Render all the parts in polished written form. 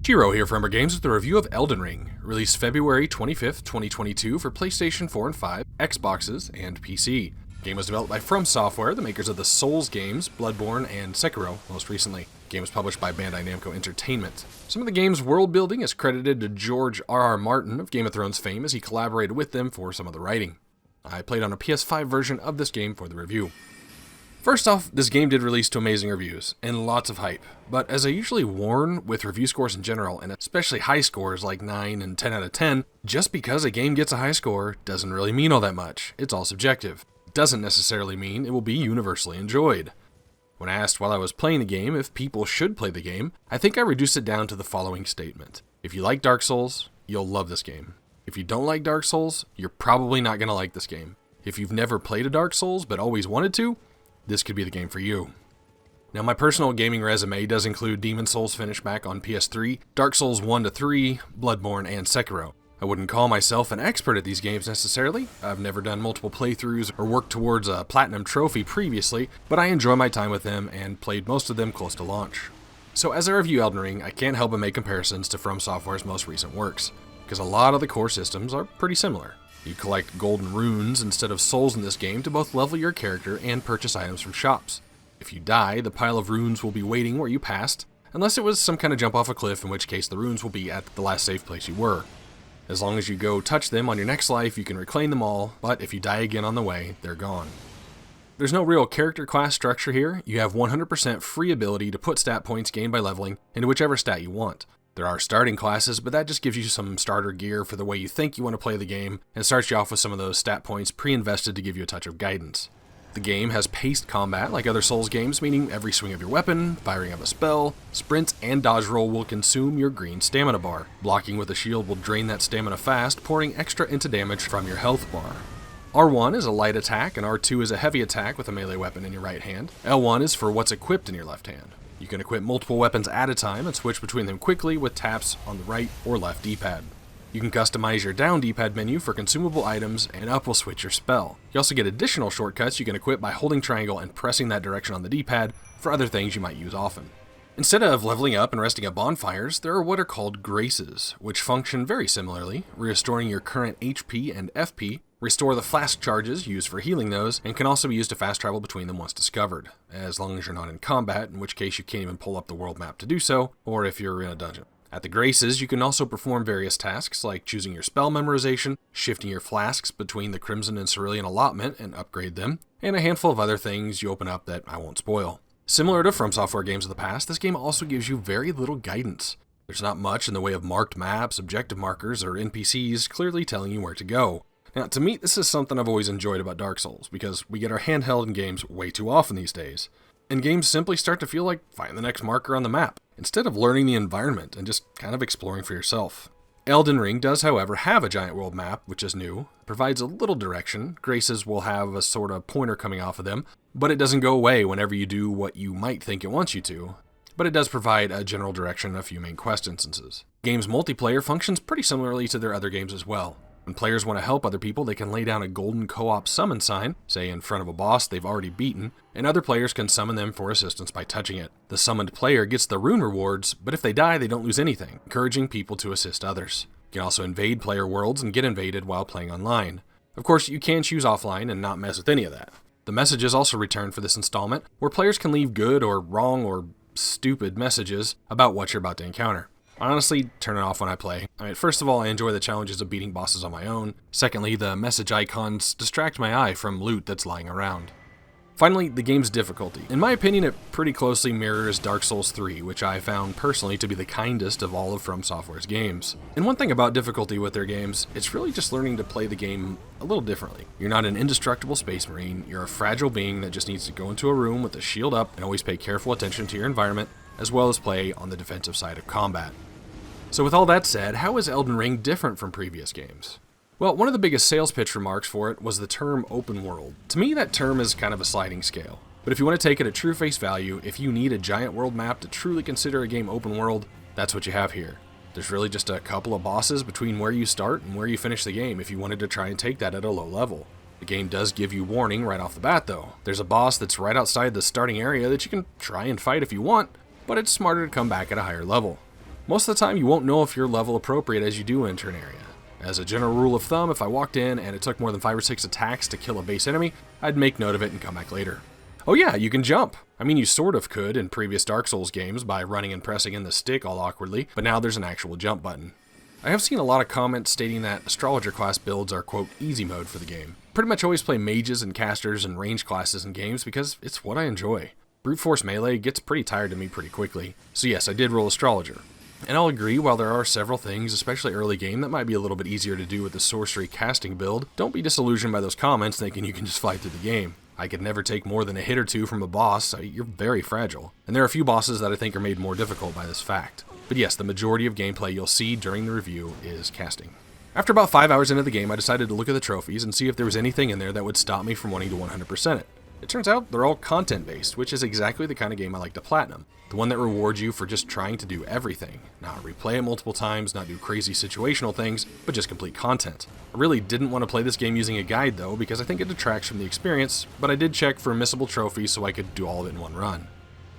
Jiro here for Umbra Games with a review of Elden Ring, released February 25th, 2022 for PlayStation 4 and 5, Xboxes, and PC. The game was developed by From Software, the makers of the Souls games, Bloodborne, and Sekiro, most recently. The game was published by Bandai Namco Entertainment. Some of the game's world building is credited to George R.R. Martin of Game of Thrones fame, as he collaborated with them for some of the writing. I played on a PS5 version of this game for the review. First off, this game did release to amazing reviews, and lots of hype, but as I usually warn with review scores in general, and especially high scores like 9 and 10 out of 10, just because a game gets a high score doesn't really mean all that much. It's all subjective. It doesn't necessarily mean it will be universally enjoyed. When asked while I was playing the game if people should play the game, I think I reduced it down to the following statement. If you like Dark Souls, you'll love this game. If you don't like Dark Souls, you're probably not going to like this game. If you've never played a Dark Souls but always wanted to, this could be the game for you. Now, my personal gaming resume does include Demon Souls finish back on PS3, Dark Souls 1-3, Bloodborne, and Sekiro. I wouldn't call myself an expert at these games necessarily. I've never done multiple playthroughs or worked towards a platinum trophy previously, but I enjoy my time with them and played most of them close to launch. So as I review Elden Ring, I can't help but make comparisons to From Software's most recent works, because a lot of the core systems are pretty similar. You collect golden runes instead of souls in this game to both level your character and purchase items from shops. If you die, the pile of runes will be waiting where you passed, unless it was some kind of jump off a cliff, in which case the runes will be at the last safe place you were. As long as you go touch them on your next life, you can reclaim them all, but if you die again on the way, they're gone. There's no real character class structure here. You have 100% free ability to put stat points gained by leveling into whichever stat you want. There are starting classes, but that just gives you some starter gear for the way you think you want to play the game, and starts you off with some of those stat points pre-invested to give you a touch of guidance. The game has paced combat like other Souls games, meaning every swing of your weapon, firing of a spell, sprint, and dodge roll will consume your green stamina bar. Blocking with a shield will drain that stamina fast, pouring extra into damage from your health bar. R1 is a light attack, and R2 is a heavy attack with a melee weapon in your right hand. L1 is for what's equipped in your left hand. You can equip multiple weapons at a time and switch between them quickly with taps on the right or left D-pad. You can customize your down D-pad menu for consumable items, and up will switch your spell. You also get additional shortcuts you can equip by holding triangle and pressing that direction on the D-pad for other things you might use often. Instead of leveling up and resting at bonfires, there are what are called graces, which function very similarly, restoring your current HP and FP, restore the flask charges used for healing those, and can also be used to fast travel between them once discovered, as long as you're not in combat, in which case you can't even pull up the world map to do so, or if you're in a dungeon. At the graces, you can also perform various tasks like choosing your spell memorization, shifting your flasks between the Crimson and Cerulean allotment and upgrade them, and a handful of other things you open up that I won't spoil. Similar to From Software games of the past, this game also gives you very little guidance. There's not much in the way of marked maps, objective markers, or NPCs clearly telling you where to go. Now, to me, this is something I've always enjoyed about Dark Souls, because we get our handheld in games way too often these days. And games simply start to feel like find the next marker on the map, instead of learning the environment and just kind of exploring for yourself. Elden Ring does, however, have a giant world map, which is new, provides a little direction. Graces will have a sort of pointer coming off of them, but it doesn't go away whenever you do what you might think it wants you to. But it does provide a general direction and a few main quest instances. The game's multiplayer functions pretty similarly to their other games as well. When players want to help other people, they can lay down a golden co-op summon sign, say in front of a boss they've already beaten, and other players can summon them for assistance by touching it. The summoned player gets the rune rewards, but if they die, they don't lose anything, encouraging people to assist others. You can also invade player worlds and get invaded while playing online. Of course, you can choose offline and not mess with any of that. The messages also return for this installment, where players can leave good or wrong or stupid messages about what you're about to encounter. I honestly turn it off when I play. First of all, I enjoy the challenges of beating bosses on my own. Secondly, the message icons distract my eye from loot that's lying around. Finally, the game's difficulty. In my opinion, it pretty closely mirrors Dark Souls 3, which I found personally to be the kindest of all of From Software's games. And one thing about difficulty with their games, it's really just learning to play the game a little differently. You're not an indestructible space marine, you're a fragile being that just needs to go into a room with a shield up and always pay careful attention to your environment, as well as play on the defensive side of combat. So with all that said, how is Elden Ring different from previous games? Well, one of the biggest sales pitch remarks for it was the term open world. To me, that term is kind of a sliding scale. But if you want to take it at true face value, if you need a giant world map to truly consider a game open world, that's what you have here. There's really just a couple of bosses between where you start and where you finish the game if you wanted to try and take that at a low level. The game does give you warning right off the bat though. There's a boss that's right outside the starting area that you can try and fight if you want, but it's smarter to come back at a higher level. Most of the time you won't know if you're level appropriate as you do enter an area. As a general rule of thumb, if I walked in and it took more than 5 or 6 attacks to kill a base enemy, I'd make note of it and come back later. Oh yeah, you can jump. I mean, you sort of could in previous Dark Souls games by running and pressing in the stick all awkwardly, but now there's an actual jump button. I have seen a lot of comments stating that Astrologer class builds are, quote, easy mode for the game. Pretty much always play mages and casters and range classes in games because it's what I enjoy. Brute force melee gets pretty tired to me pretty quickly. So yes, I did roll Astrologer. And I'll agree, while there are several things, especially early game, that might be a little bit easier to do with the sorcery casting build, don't be disillusioned by those comments thinking you can just fight through the game. I could never take more than a hit or two from a boss, so you're very fragile. And there are a few bosses that I think are made more difficult by this fact. But yes, the majority of gameplay you'll see during the review is casting. After about 5 hours into the game, I decided to look at the trophies and see if there was anything in there that would stop me from wanting to 100% it. It turns out they're all content-based, which is exactly the kind of game I like to platinum. The one that rewards you for just trying to do everything. Not replay it multiple times, not do crazy situational things, but just complete content. I really didn't want to play this game using a guide though, because I think it detracts from the experience, but I did check for missable trophies so I could do all of it in one run.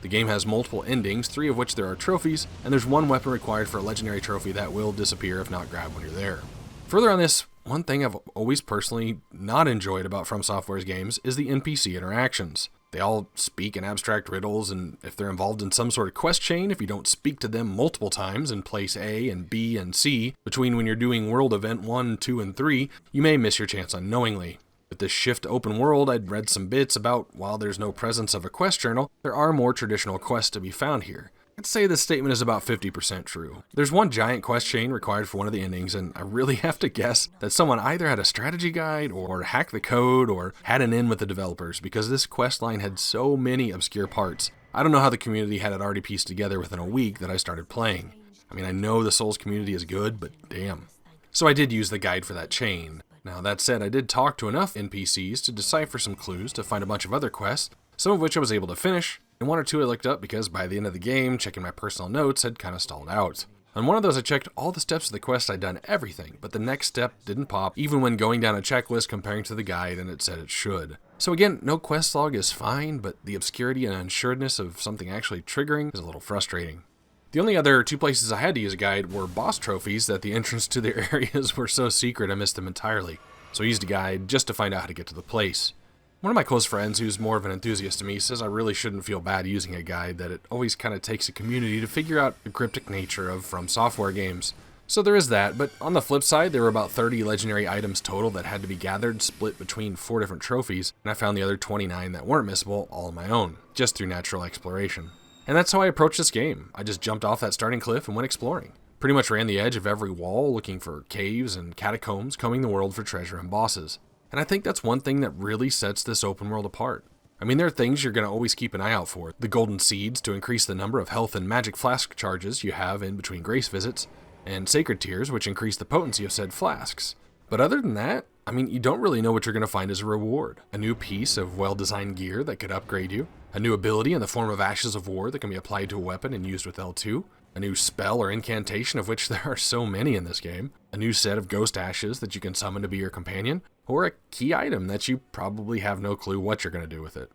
The game has multiple endings, 3 of which there are trophies, and there's 1 weapon required for a legendary trophy that will disappear if not grabbed when you're there. Further on this, one thing I've always personally not enjoyed about From Software's games is the NPC interactions. They all speak in abstract riddles, and if they're involved in some sort of quest chain, if you don't speak to them multiple times in place A and B and C, between when you're doing world event 1, 2, and 3, you may miss your chance unknowingly. With this shift to open world, I'd read some bits about while there's no presence of a quest journal, there are more traditional quests to be found here. I'd say this statement is about 50% true. There's 1 giant quest chain required for one of the endings, and I really have to guess that someone either had a strategy guide, or hacked the code, or had an in with the developers, because this quest line had so many obscure parts. I don't know how the community had it already pieced together within a week that I started playing. I mean, I know the Souls community is good, but damn. So I did use the guide for that chain. Now that said, I did talk to enough NPCs to decipher some clues to find a bunch of other quests, some of which I was able to finish, and 1 or 2 I looked up because by the end of the game, checking my personal notes had kind of stalled out. On one of those I checked all the steps of the quest, I'd done everything, but the next step didn't pop even when going down a checklist comparing to the guide and it said it should. So again, no quest log is fine, but the obscurity and unsureness of something actually triggering is a little frustrating. The only other 2 places I had to use a guide were boss trophies that the entrance to their areas were so secret I missed them entirely. So I used a guide just to find out how to get to the place. One of my close friends, who's more of an enthusiast to me, says I really shouldn't feel bad using a guide, that it always kind of takes a community to figure out the cryptic nature of From Software games. So there is that, but on the flip side, there were about 30 legendary items total that had to be gathered, split between 4 different trophies, and I found the other 29 that weren't missable all on my own, just through natural exploration. And that's how I approached this game. I just jumped off that starting cliff and went exploring. Pretty much ran the edge of every wall, looking for caves and catacombs, combing the world for treasure and bosses. And I think that's one thing that really sets this open world apart. I mean, there are things you're going to always keep an eye out for. The golden seeds to increase the number of health and magic flask charges you have in between grace visits, and sacred tears which increase the potency of said flasks. But other than that, I mean, you don't really know what you're going to find as a reward. A new piece of well-designed gear that could upgrade you, a new ability in the form of Ashes of War that can be applied to a weapon and used with L2, a new spell or incantation, of which there are so many in this game, a new set of ghost ashes that you can summon to be your companion, or a key item that you probably have no clue what you're going to do with it.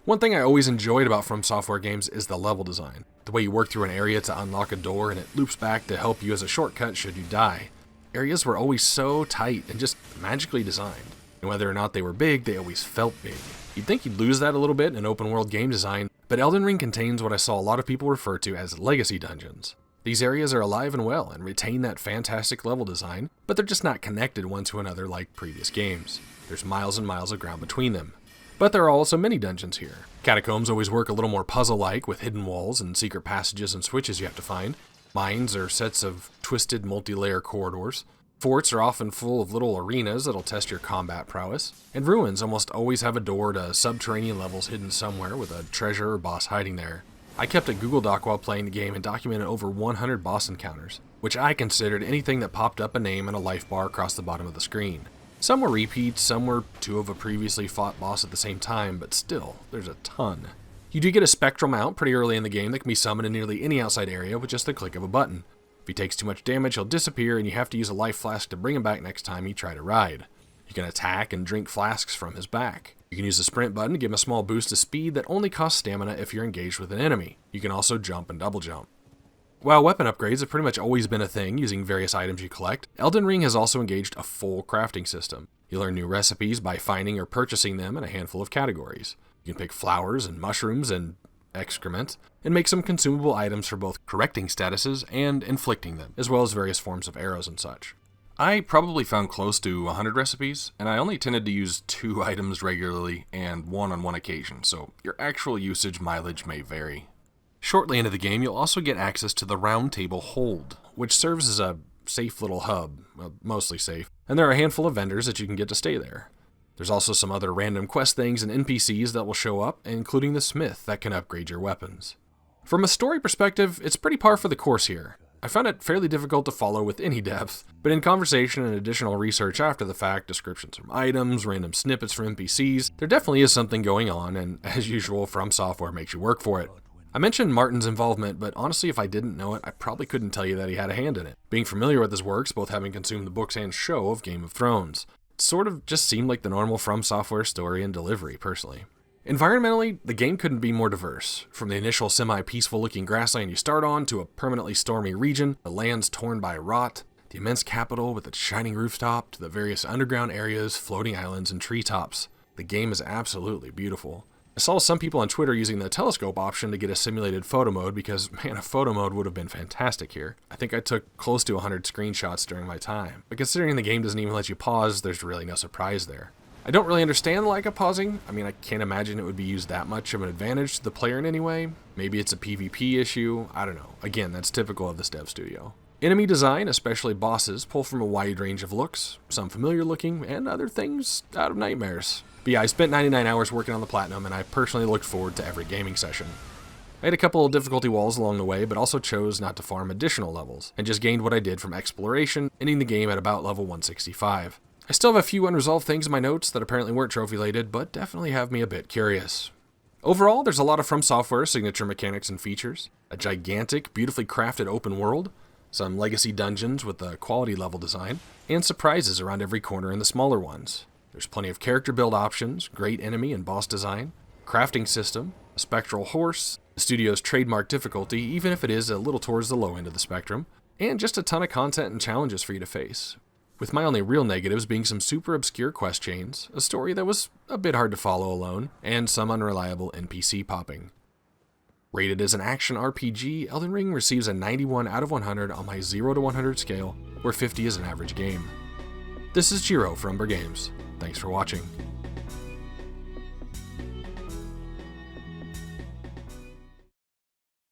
One thing I always enjoyed about From Software games is the level design. The way you work through an area to unlock a door and it loops back to help you as a shortcut should you die. Areas were always so tight and just magically designed. And whether or not they were big, they always felt big. You'd think you'd lose that a little bit in open world game design, but Elden Ring contains what I saw a lot of people refer to as legacy dungeons. These areas are alive and well and retain that fantastic level design, but they're just not connected one to another like previous games. There's miles and miles of ground between them. But there are also mini dungeons here. Catacombs always work a little more puzzle-like with hidden walls and secret passages and switches you have to find. Mines are sets of twisted multi-layer corridors. Forts are often full of little arenas that'll test your combat prowess. And ruins almost always have a door to subterranean levels hidden somewhere with a treasure or boss hiding there. I kept a Google Doc while playing the game and documented over 100 boss encounters, which I considered anything that popped up a name and a life bar across the bottom of the screen. Some were repeats, some were 2 of a previously fought boss at the same time, but still, there's a ton. You do get a spectral mount pretty early in the game that can be summoned in nearly any outside area with just the click of a button. If he takes too much damage, he'll disappear and you have to use a life flask to bring him back next time you try to ride. You can attack and drink flasks from his back. You can use the sprint button to give him a small boost of speed that only costs stamina if you're engaged with an enemy. You can also jump and double jump. While weapon upgrades have pretty much always been a thing using various items you collect, Elden Ring has also engaged a full crafting system. You learn new recipes by finding or purchasing them in a handful of categories. You can pick flowers and mushrooms and excrement, and make some consumable items for both correcting statuses and inflicting them, as well as various forms of arrows and such. I probably found close to 100 recipes, and I only tended to use 2 items regularly and 1 on one occasion, so your actual usage mileage may vary. Shortly into the game, you'll also get access to the Roundtable Hold, which serves as a safe little hub, well, mostly safe, and there are a handful of vendors that you can get to stay there. There's also some other random quest things and NPCs that will show up, including the smith that can upgrade your weapons. From a story perspective, it's pretty par for the course here. I found it fairly difficult to follow with any depth, but in conversation and additional research after the fact, descriptions from items, random snippets from NPCs, there definitely is something going on, and as usual, From Software makes you work for it. I mentioned Martin's involvement, but honestly, if I didn't know it, I probably couldn't tell you that he had a hand in it. Being familiar with his works, both having consumed the books and show of Game of Thrones, it sort of just seemed like the normal From Software story and delivery, personally. Environmentally, the game couldn't be more diverse. From the initial semi-peaceful looking grassland you start on, to a permanently stormy region, the lands torn by rot, the immense capital with its shining rooftop, to the various underground areas, floating islands, and treetops. The game is absolutely beautiful. I saw some people on Twitter using the telescope option to get a simulated photo mode because, man, a photo mode would have been fantastic here. I think I took close to 100 screenshots during my time, but considering the game doesn't even let you pause, there's really no surprise there. I don't really understand the lack of pausing. I mean, I can't imagine it would be used that much of an advantage to the player in any way. Maybe it's a PvP issue, I don't know. Again, that's typical of this dev studio. Enemy design, especially bosses, pull from a wide range of looks, some familiar looking, and other things out of nightmares. But yeah, I spent 99 hours working on the Platinum, and I personally looked forward to every gaming session. I had a couple of difficulty walls along the way, but also chose not to farm additional levels, and just gained what I did from exploration, ending the game at about level 165. I still have a few unresolved things in my notes that apparently weren't trophy-lated, but definitely have me a bit curious. Overall, there's a lot of From Software signature mechanics and features, a gigantic, beautifully crafted open world, some legacy dungeons with a quality level design, and surprises around every corner in the smaller ones. There's plenty of character build options, great enemy and boss design, crafting system, a spectral horse, the studio's trademark difficulty, even if it is a little towards the low end of the spectrum, and just a ton of content and challenges for you to face. With my only real negatives being some super obscure quest chains, a story that was a bit hard to follow alone, and some unreliable NPC popping. Rated as an action RPG, Elden Ring receives a 91 out of 100 on my 0 to 100 scale, where 50 is an average game. This is Jiro for Umbra Games. Thanks for watching.